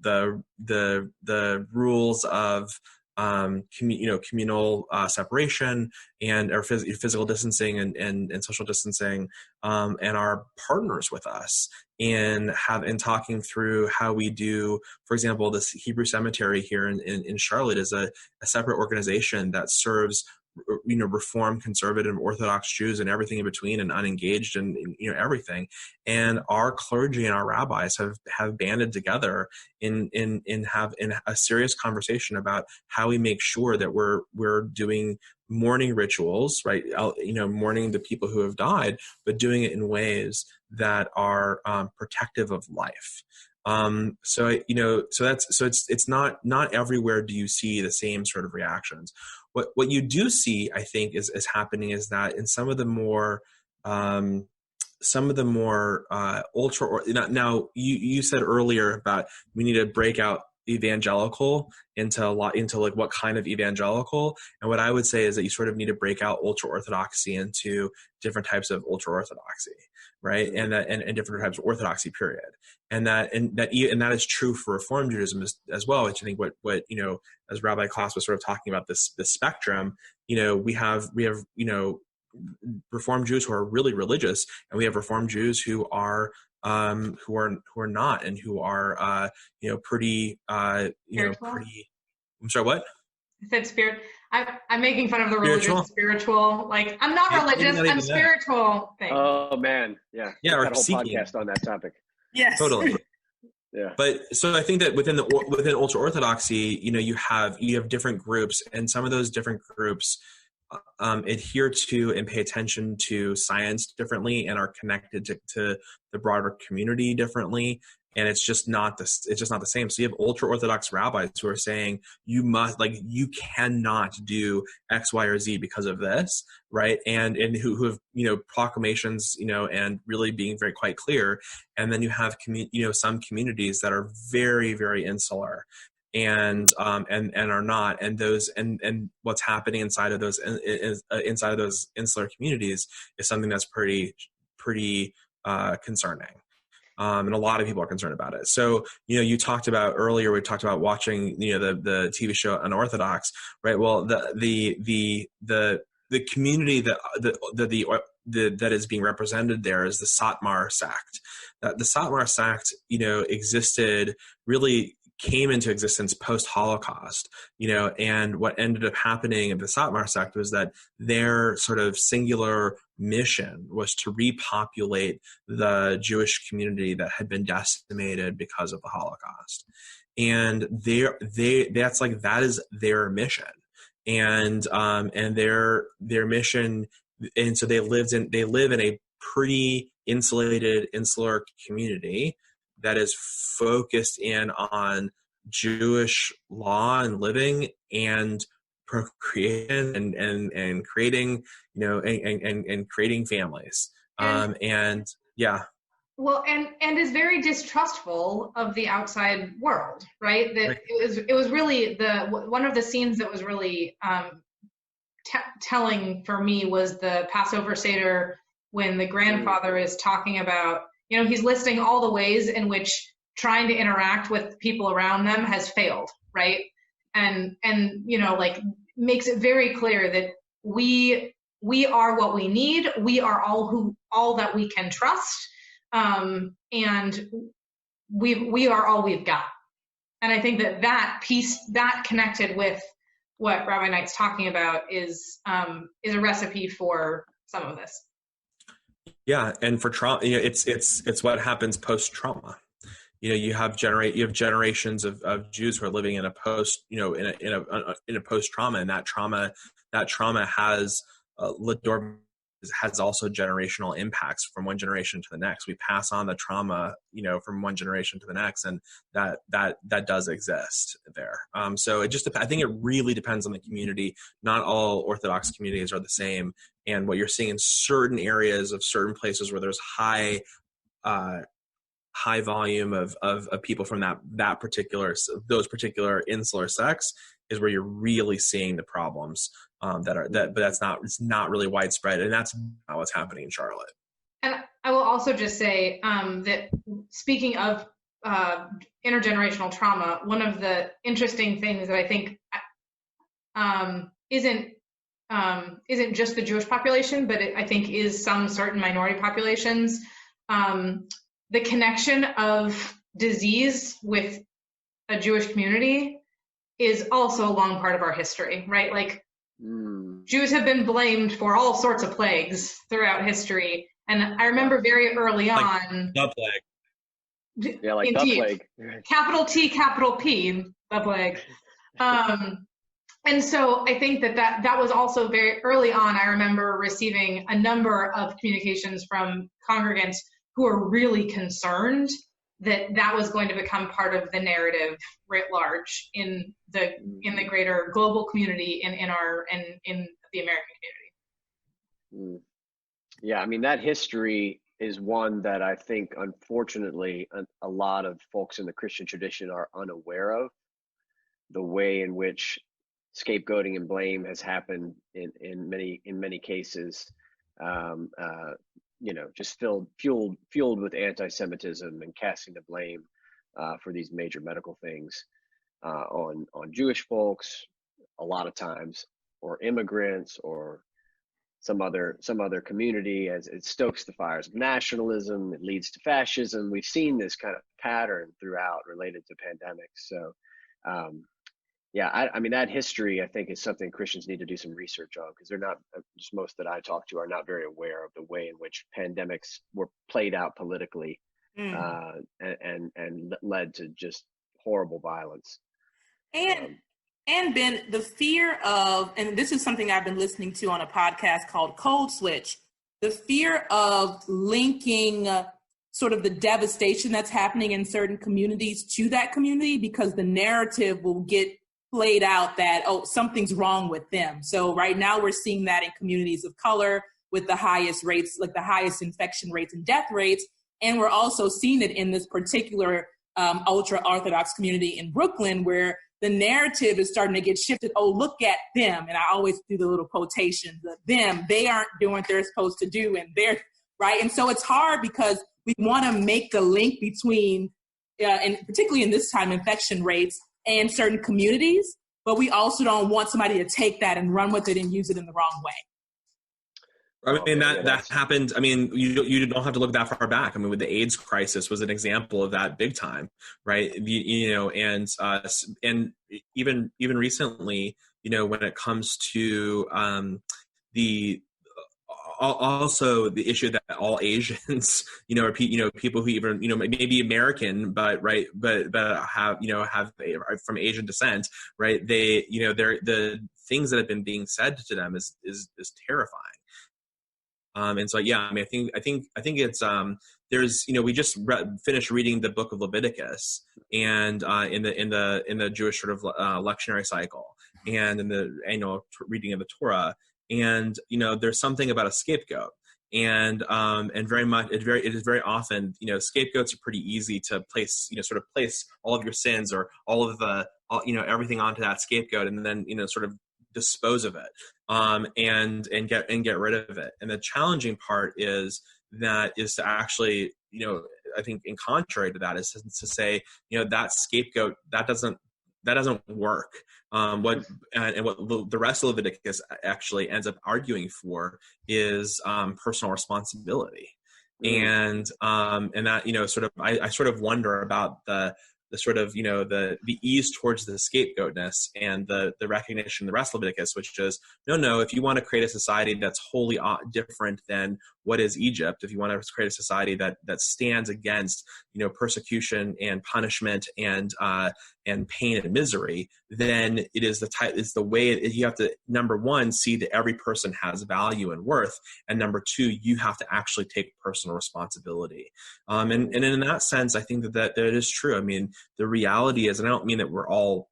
the rules of communal separation or physical distancing and social distancing, and are partners with us in talking through how we do. For example, this Hebrew Cemetery here in Charlotte is a separate organization that serves Reform, conservative, Orthodox Jews and everything in between, and unengaged, and everything. And our clergy and our rabbis have banded together in a serious conversation about how we make sure that we're doing mourning rituals, right? Mourning the people who have died, but doing it in ways that are protective of life. So it's not everywhere do you see the same sort of reactions. What you do see, I think, is happening is that in some of the more ultra. Now you said earlier about we need to break out evangelical into like what kind of evangelical, and what I would say is that you sort of need to break out ultra orthodoxy into different types of ultra orthodoxy, right? And different types of orthodoxy, period. And that is true for Reform Judaism as well, which I think what as Rabbi Klass was sort of talking about this spectrum, we have Reform Jews who are really religious, and we have Reform Jews who are not, and who are pretty pretty. I'm sorry, what? I said spirit. I'm making fun of the religious spiritual. Like, I'm not religious, I'm spiritual thing. Oh man, yeah. Yeah, or a whole seeking. podcast on that topic. Yes. Totally. Yeah. But so I think that within ultra orthodoxy, you have different groups, and some of those different groups adhere to and pay attention to science differently, and are connected to the broader community differently. And it's just not the same. So you have ultra orthodox rabbis who are saying you cannot do X, Y, or Z because of this, right? And who have proclamations, and really being very quite clear. And then you have some communities that are very, very insular and are not, and those and what's happening inside of those insular communities is something that's pretty concerning. And a lot of people are concerned about it. So, you talked about earlier, we talked about watching, the TV show Unorthodox, right? Well, the community that is being represented there is the Satmar sect. The Satmar sect, existed really came into existence post-Holocaust, and what ended up happening in the Satmar sect was that their sort of singular mission was to repopulate the Jewish community that had been decimated because of the Holocaust. And that is their mission. And their mission, and so they live in a pretty insulated, insular community that is focused in on Jewish law and living and procreation and creating, and creating families. Well, and is very distrustful of the outside world, right? That it was really one of the scenes that was really telling for me was the Passover Seder, when the grandfather is talking about, he's listing all the ways in which trying to interact with people around them has failed, right? And makes it very clear that we are what we need. We are all that we can trust. And we are all we've got. And I think that piece, that connected with what Rabbi Knight's talking about is a recipe for some of this. Yeah. And for trauma, it's what happens post-trauma. You have generations of Jews who are living in a post, in a post-trauma, and that trauma has also generational impacts from one generation to the next. We pass on the trauma, from one generation to the next, and that does exist there. So I think it really depends on the community. Not all Orthodox communities are the same. And what you're seeing in certain areas of certain places where there's high volume of people from those particular insular sects is where you're really seeing the problems. But it's not really widespread, and that's not what's happening in Charlotte. And I will also just say that speaking of intergenerational trauma, one of the interesting things that I think isn't just the Jewish population, but I think is some certain minority populations, the connection of disease with a Jewish community is also a long part of our history, right? Like, Jews have been blamed for all sorts of plagues throughout history. And I remember very early on. The plague. Yeah, like indeed, the plague. Capital T, capital P, the plague. And so I think that was also very early on. I remember receiving a number of communications from congregants who were really concerned that was going to become part of the narrative writ large in the greater global community in the American community. Yeah, I mean, that history is one that I think, unfortunately, a lot of folks in the Christian tradition are unaware of. The way in which scapegoating and blame has happened in many cases, just fueled with anti-Semitism and casting the blame for these major medical things on Jewish folks a lot of times, or immigrants, or some other community, as it stokes the fires of nationalism. It leads to fascism. We've seen this kind of pattern throughout related to pandemics. So I mean, that history, I think, is something Christians need to do some research on, because they're not, just most that I talk to are not very aware of the way in which pandemics were played out politically and led to just horrible violence. And Ben, the fear of, and this is something I've been listening to on a podcast called Code Switch, the fear of linking sort of the devastation that's happening in certain communities to that community, because the narrative will get played out that, something's wrong with them. So right now we're seeing that in communities of color with the highest rates, like the highest infection rates and death rates. And we're also seeing it in this particular ultra-Orthodox community in Brooklyn, where the narrative is starting to get shifted. Oh, look at them. And I always do the little quotation, them, they aren't doing what they're supposed to do. And they're right. And so it's hard because we want to make the link between, and particularly in this time, infection rates and certain communities, but we also don't want somebody to take that and run with it and use it in the wrong way. I mean, that happened. I mean, you don't have to look that far back. I mean, with the AIDS crisis was an example of that big time, right? And even recently, when it comes to also the issue that all Asians, are people who even, maybe American, but have are from Asian descent, right? They, they're the things that have been being said to them is terrifying. And so, yeah, I mean, I think it's, there's, we just finished reading the book of Leviticus, and in the Jewish sort of lectionary cycle, and in the annual reading of the Torah, and there's something about a scapegoat, and very much it is very often, scapegoats are pretty easy to place, sort of place all of your sins or all of the everything onto that scapegoat, and then sort of dispose of it, and get rid of it. And the challenging part is to actually, I think in contrary to that, is to say, that scapegoat, that doesn't work. What the rest of Leviticus actually ends up arguing for is personal responsibility, and that sort of I sort of wonder about the sort of the ease towards the scapegoatness, and the recognition, the rest of Leviticus, which is no, if you want to create a society that's wholly different than what is Egypt, if you want to create a society that stands against persecution and punishment and pain and misery, then it's the way you have to, number one, see that every person has value and worth, and number two, you have to actually take personal responsibility. And in that sense, I think that is true. I mean, the reality is, and I don't mean that we're all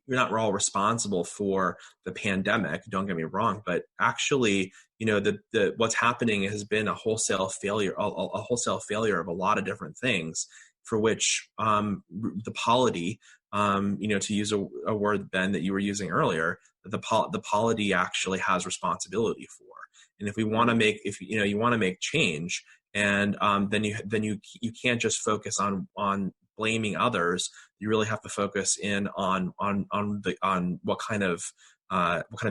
responsible for the pandemic, don't get me wrong, but actually, the what's happening has been a wholesale failure of a lot of different things, for which the polity, to use a word, Ben, that you were using earlier, the polity actually has responsibility for. And if we want to make, you want to make change, and then you can't just focus on blaming others. You really have to focus in on what kind of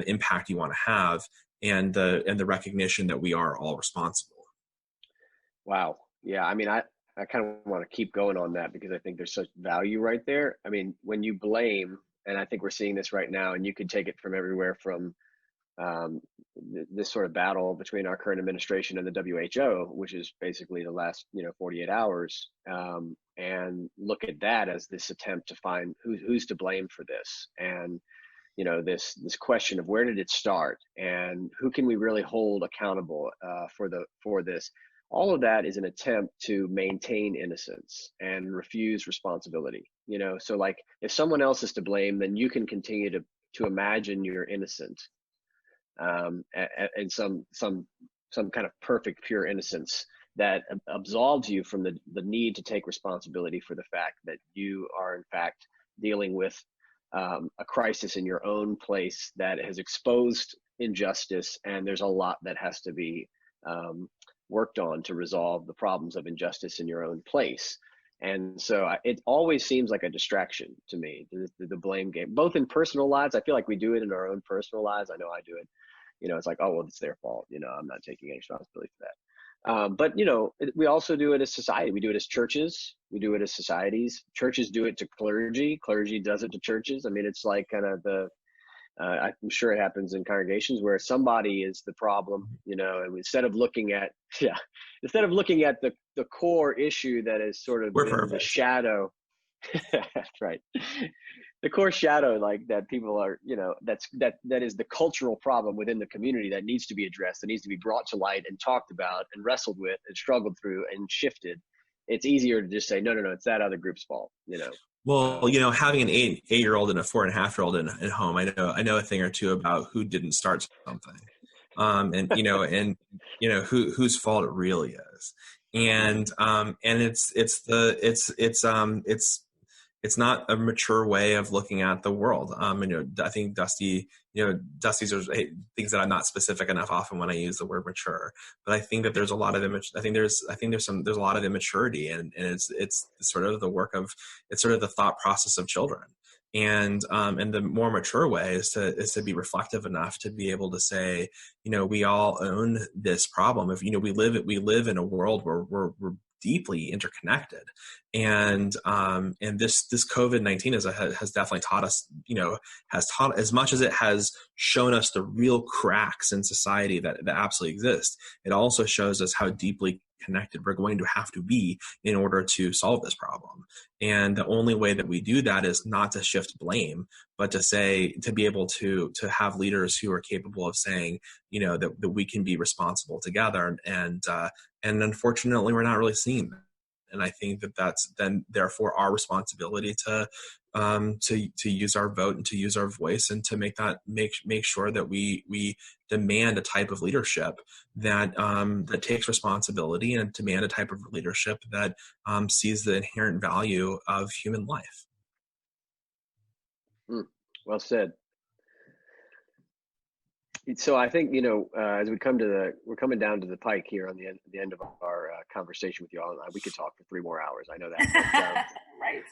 impact you want to have, and the recognition that we are all responsible. Wow. Yeah. I mean, I kind of want to keep going on that, because I think there's such value right there. I mean, when you blame, and I think we're seeing this right now, and you can take it from everywhere from this sort of battle between our current administration and the WHO, which is basically the last 48 hours, and look at that as this attempt to find who's to blame for this, and this question of where did it start, and who can we really hold accountable for this. All of that is an attempt to maintain innocence and refuse responsibility. So like, if someone else is to blame, then you can continue to imagine you're innocent, and some kind of perfect pure innocence that absolves you from the need to take responsibility for the fact that you are in fact dealing with a crisis in your own place that has exposed injustice, and there's a lot that has to be worked on to resolve the problems of injustice in your own place. And so it always seems like a distraction to me, the blame game, both in personal lives. I feel like we do it in our own personal lives. I know I do it. It's like, oh, well, it's their fault. I'm not taking any responsibility for that. But, we also do it as society. We do it as churches. We do it as societies. Churches do it to clergy. Clergy does it to churches. I mean, it's like kind of I'm sure it happens in congregations where somebody is the problem, and instead of looking at the core issue that is sort of the shadow, that's right. The core shadow, like that people are, that is the cultural problem within the community that needs to be addressed, that needs to be brought to light and talked about and wrestled with and struggled through and shifted. It's easier to just say, no, it's that other group's fault, Well, having an 8-year-old and a 4.5-year-old at home, I know a thing or two about who didn't start something, and whose fault it really is, and it's not a mature way of looking at the world. I think Dusty's things that I'm not specific enough often when I use the word mature, but I think that there's a lot of there's a lot of immaturity, and it's sort of the thought process of children. And the more mature way is to be reflective enough to be able to say, we all own this problem. If, we live in a world where we're deeply interconnected, and this COVID-19 has definitely taught us, has taught, as much as it has shown us the real cracks in society that absolutely exist, it also shows us how deeply connected we're going to have to be in order to solve this problem. And the only way that we do that is not to shift blame, but to be able to have leaders who are capable of saying, that we can be responsible together. And unfortunately, we're not really seeing that. And I think that's then therefore our responsibility to use our vote and to use our voice and to make sure that we demand a type of leadership that takes responsibility, and demand a type of leadership that sees the inherent value of human life. Well said. So I think, as we're coming down to the pike here on the end of our conversation with you all, we could talk for 3 more hours. I know that. But, right.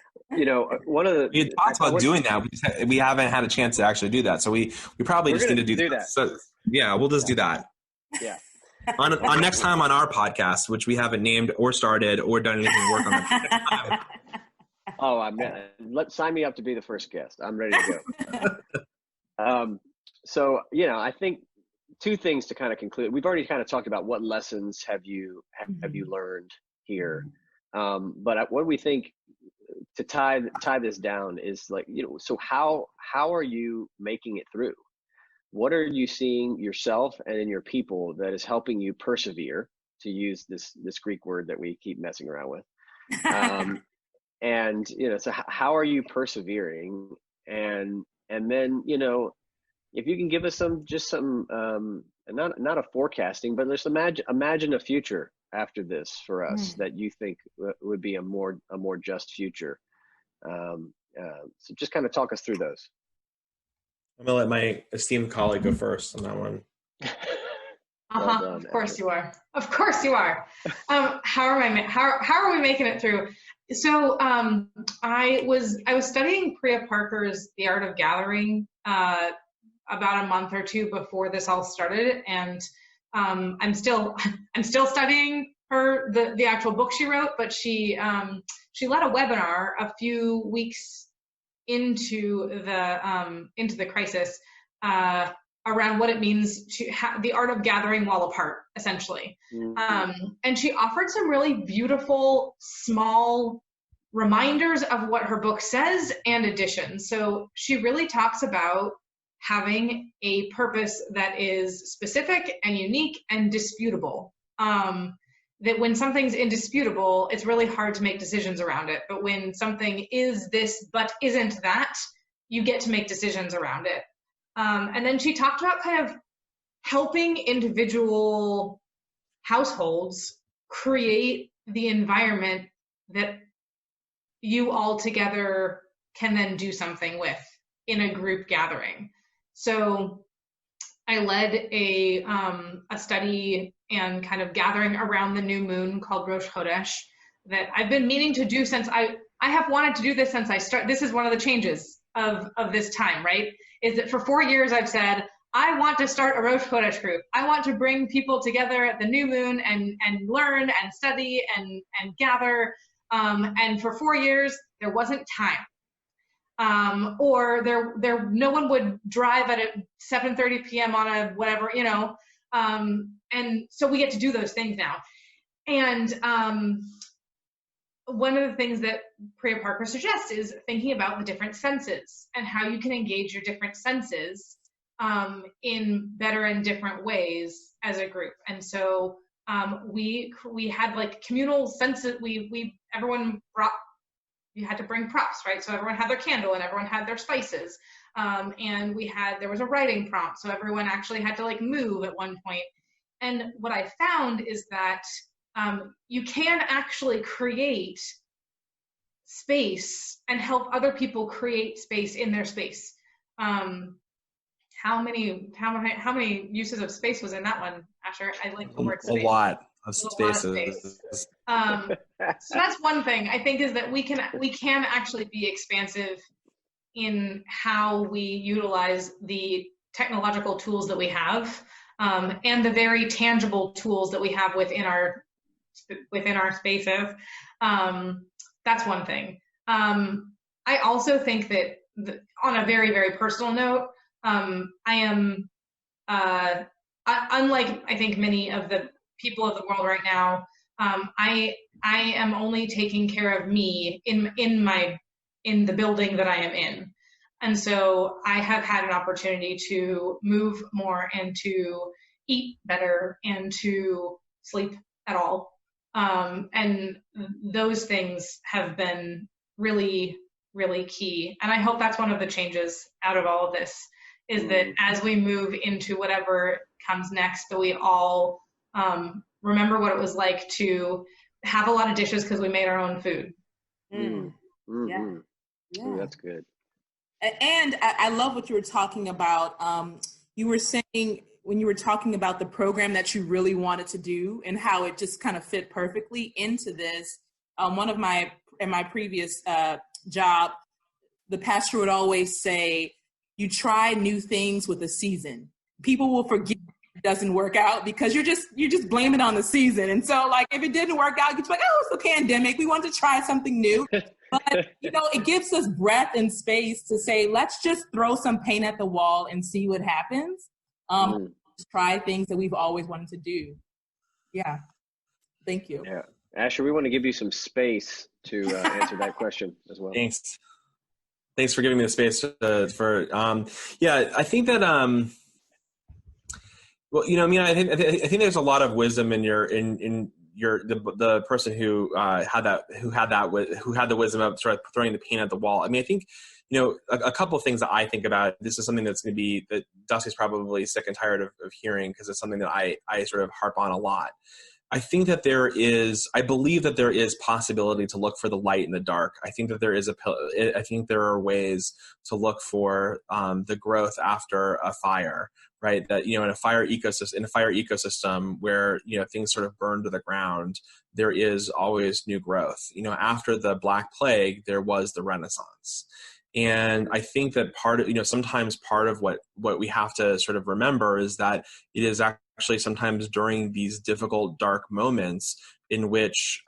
One of the, we talked about doing that. We haven't had a chance to actually do that. So we probably just need to do that. So yeah, we'll just do that. Yeah. on next time on our podcast, which we haven't named or started or done anything work on. Oh, sign me up to be the first guest. I'm ready to go. So, I think 2 things to kind of conclude. We've already kind of talked about what lessons have you learned here. But what we think to tie this down is so how are you making it through? What are you seeing yourself and in your people that is helping you persevere, to use this Greek word that we keep messing around with? And, so how are you persevering? And then, if you can give us some not a forecasting, but let's imagine a future after this for us that you think would be a more just future. So just kind of talk us through those. I'm gonna let my esteemed colleague go first on that one. Well done, of course you are. Of course you are. How are we making it through? So I was studying Priya Parker's The Art of Gathering about a month or 2 before this all started, and I'm still studying her the actual book she wrote, but she led a webinar a few weeks into the crisis around what it means to have the art of gathering while apart, essentially. And she offered some really beautiful, small reminders of what her book says and additions. So she really talks about having a purpose that is specific and unique and disputable. That when something's indisputable, it's really hard to make decisions around it. But when something is this but isn't that, you get to make decisions around it. And then she talked about kind of helping individual households create the environment that you all together can then do something with in a group gathering. So I led a study and kind of gathering around the new moon called Rosh Chodesh that I've been meaning to do since I have wanted to do this since I started. This is one of the changes of this time, right? Is that for 4 years I've said, I want to start a Rosh Chodesh group. I want to bring people together at the new moon and learn and study and gather. And for 4 years, there wasn't time. Or no one would drive at 7:30 p.m. on a whatever, and so we get to do those things now. And one of the things that Priya Parker suggests is thinking about the different senses and how you can engage your different senses in better and different ways as a group. And so we had like communal senses. You had to bring props, right? So everyone had their candle and everyone had their spices. And there was a writing prompt. So everyone actually had to like move at one point. And what I found is that you can actually create space and help other people create space in their space. How many uses of space was in that one, Asher? I like the word space. A lot of spaces. So that's one thing I think is that we can actually be expansive in how we utilize the technological tools that we have, and the very tangible tools that we have within our spaces. That's one thing. I also think that on a very, very personal note, I am, unlike I think many of the people of the world right now, I am only taking care of me in the building that I am in. And so I have had an opportunity to move more and to eat better and to sleep at all. And those things have been really, really key. And I hope that's one of the changes out of all of this, is that as we move into whatever comes next, that we all remember what it was like to have a lot of dishes because we made our own food. Yeah. Ooh, that's good. And I love what you were talking about. You were saying when you were talking about the program that you really wanted to do and how it just kind of fit perfectly into this. In my previous job, the pastor would always say, you try new things with a season. People will forget it doesn't work out because you just blame it on the season. And so like, if it didn't work out, it's like, oh, it's the pandemic. We wanted to try something new. But, it gives us breath and space to say, let's just throw some paint at the wall and see what happens. Just try things that we've always wanted to do. Yeah. Thank you. Yeah. Asher, we want to give you some space to answer that question as well. Thanks for giving me the space I think that, I think there's a lot of wisdom in the person who had the wisdom of sort of throwing the paint at the wall. I mean, I think, a couple of things that I think about, this is something that's going to be, that Dusty's probably sick and tired of hearing, because it's something that I sort of harp on a lot. I think that I believe that there is possibility to look for the light in the dark. I think that I think there are ways to look for the growth after a fire, right? That, in a fire ecosystem where, things sort of burn to the ground, there is always new growth. After the Black Plague, there was the Renaissance. And I think that sometimes part of what we have to sort of remember is that it is actually sometimes during these difficult, dark moments in which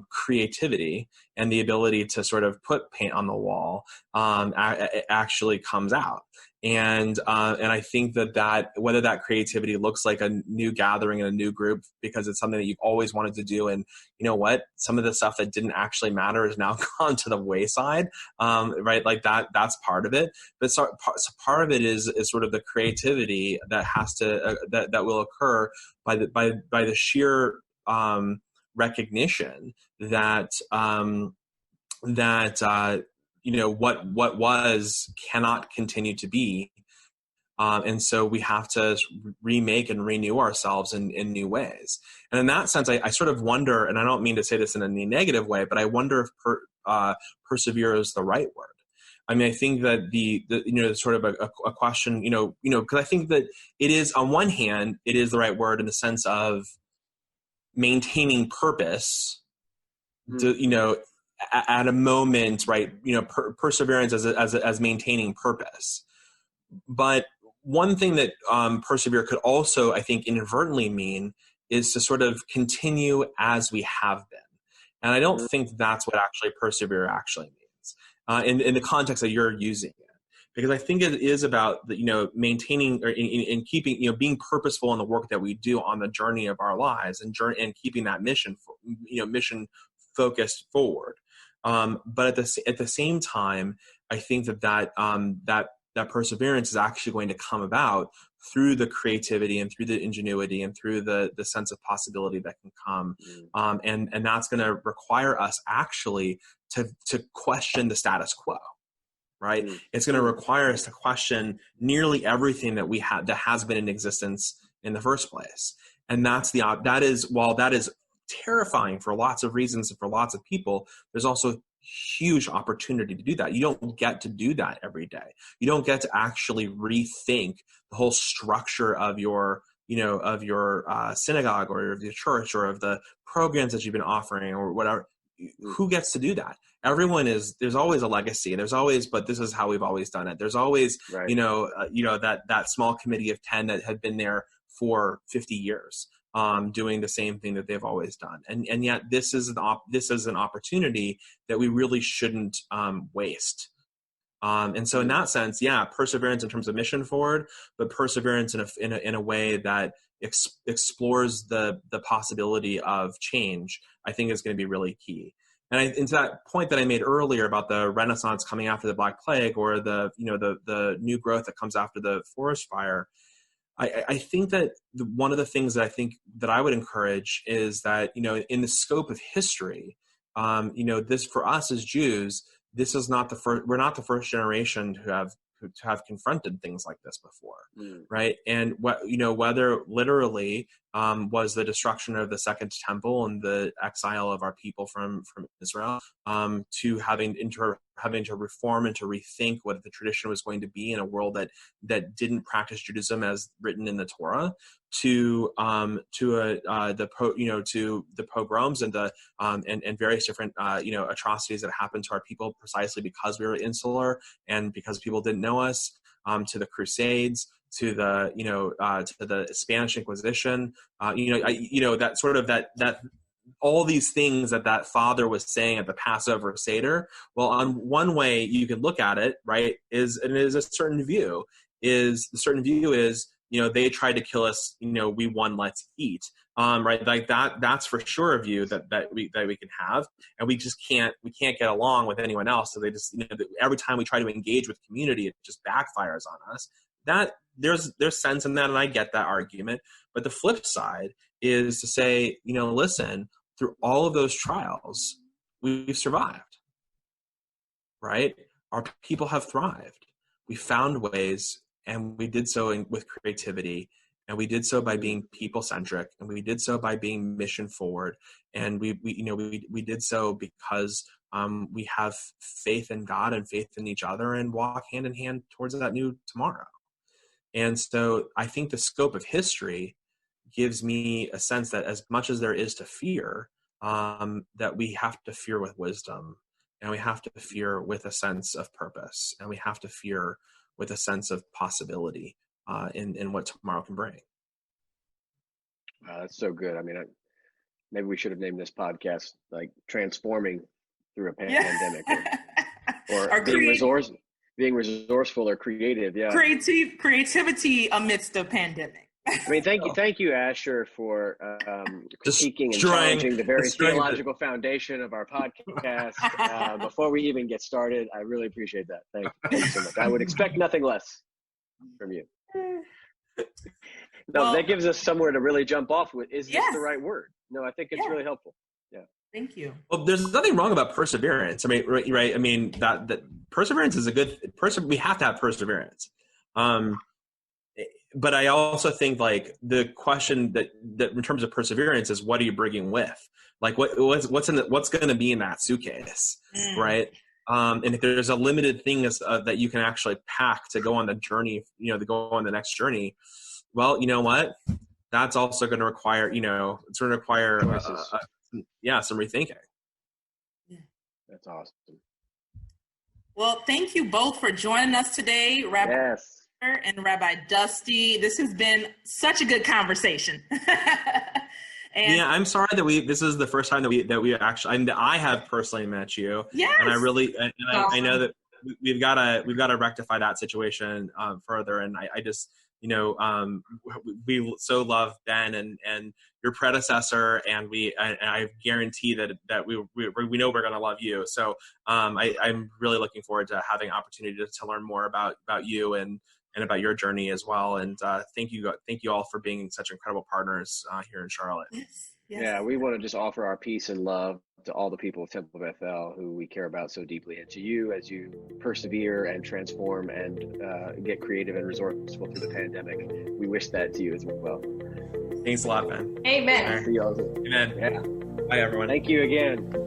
creativity and the ability to sort of put paint on the wall actually comes out. And I think that whether that creativity looks like a new gathering in a new group because it's something that you've always wanted to do, and some of the stuff that didn't actually matter is now gone to the wayside, right? Like that's part of it. But part of it is sort of the creativity that has to that will occur by the sheer recognition that what was cannot continue to be. And so we have to remake and renew ourselves in new ways. And in that sense, I sort of wonder, and I don't mean to say this in any negative way, but I wonder if persevere is the right word. I mean, I think that the sort of a question, because I think that it is, on one hand, it is the right word in the sense of maintaining purpose, at a moment, right? Perseverance as maintaining purpose. But one thing that persevere could also, I think, inadvertently mean is to sort of continue as we have been. And I don't think that's what actually persevere actually means in the context that you're using it. Because I think it is about maintaining or in keeping, being purposeful in the work that we do on the journey of our lives and keeping that mission focused forward. But at the same time, I think that perseverance is actually going to come about through the creativity and through the ingenuity and through the sense of possibility that can come. And that's going to require us actually to question the status quo, right? It's going to require us to question nearly everything that we have that has been in existence in the first place. And that is terrifying for lots of reasons and for lots of people. There's also huge opportunity to do that. You don't get to do that every day. You don't get to actually rethink the whole structure of your synagogue or of your church or of the programs that you've been offering or whatever. Who gets to do that? there's always a legacy. There's always, but this is how we've always done it. There's always, Right. That small committee of 10 that had been there for 50 years, doing the same thing that they've always done. And yet this is an opportunity that we really shouldn't waste. And so in that sense, perseverance in terms of mission forward, but perseverance in a way that explores the possibility of change, I think is going to be really key. And to that point that I made earlier about the Renaissance coming after the Black Plague, or the new growth that comes after the forest fire, I think that one of the things that I think that I would encourage is that, in the scope of history, this, for us as Jews, this is not the first. We're not the first generation to have confronted things like this before, right? And whether literally was the destruction of the Second Temple and the exile of our people from Israel, to having to reform and to rethink what the tradition was going to be in a world that didn't practice Judaism as written in the Torah, to the pogroms and various different atrocities that happened to our people precisely because we were insular and because people didn't know us, to the Crusades, to the Spanish Inquisition, that sort of that all these things that father was saying at the Passover Seder. Well, on one way you can look at it, right, is a certain view. The certain view is, they tried to kill us, we won, let's eat. Right, like that's for sure a view that we can have, and we can't get along with anyone else. So they just, every time we try to engage with community, it just backfires on us. That there's sense in that, and I get that argument. But the flip side is to say, listen, through all of those trials, we've survived, right? Our people have thrived. We found ways, and we did so with creativity, and we did so by being people-centric, and we did so by being mission-forward, and we did so because we have faith in God and faith in each other, and walk hand in hand towards that new tomorrow. And so I think the scope of history gives me a sense that as much as there is to fear, that we have to fear with wisdom, and we have to fear with a sense of purpose, and we have to fear with a sense of possibility in what tomorrow can bring. Wow, that's so good. I mean, maybe we should have named this podcast like "Transforming Through a Pandemic," or being resourceful or creative. Yeah, creativity amidst the pandemic. I mean, thank you, Asher, for critiquing and challenging the very theological foundation of our podcast. Before we even get started, I really appreciate that. Thank you so much. I would expect nothing less from you. No, that gives us somewhere to really jump off with. Is this the right word? No, I think it's really helpful. Yeah. Thank you. Well, there's nothing wrong about perseverance. I mean, right? I mean, that perseverance is a good we have to have perseverance. But I also think like the question that in terms of perseverance is, what are you bringing with? Like what's going to be in that suitcase, right? And if there's a limited thing that you can actually pack to go on the journey, to go on the next journey, well, you know what? That's also going to require, it's going to require, some rethinking. That's awesome. Well, thank you both for joining us today, Rabbi and Rabbi Dusty. This has been such a good conversation. And I'm sorry that this is the first time that we actually, I have personally met you. Yes. And I really, I know that we've got to rectify that situation further. And I just, we so love Ben and your predecessor, and I guarantee that we know we're going to love you. So I'm really looking forward to having opportunity to learn more about you and about your journey as well. And thank you all for being such incredible partners here in Charlotte. Yes. Yeah, we want to just offer our peace and love to all the people of Temple Bethel who we care about so deeply, and to you as you persevere and transform and get creative and resourceful through the pandemic. We wish that to you as well. Thanks a lot, Ben. Amen. See you all. Amen. Yeah. Bye, everyone. Thank you again.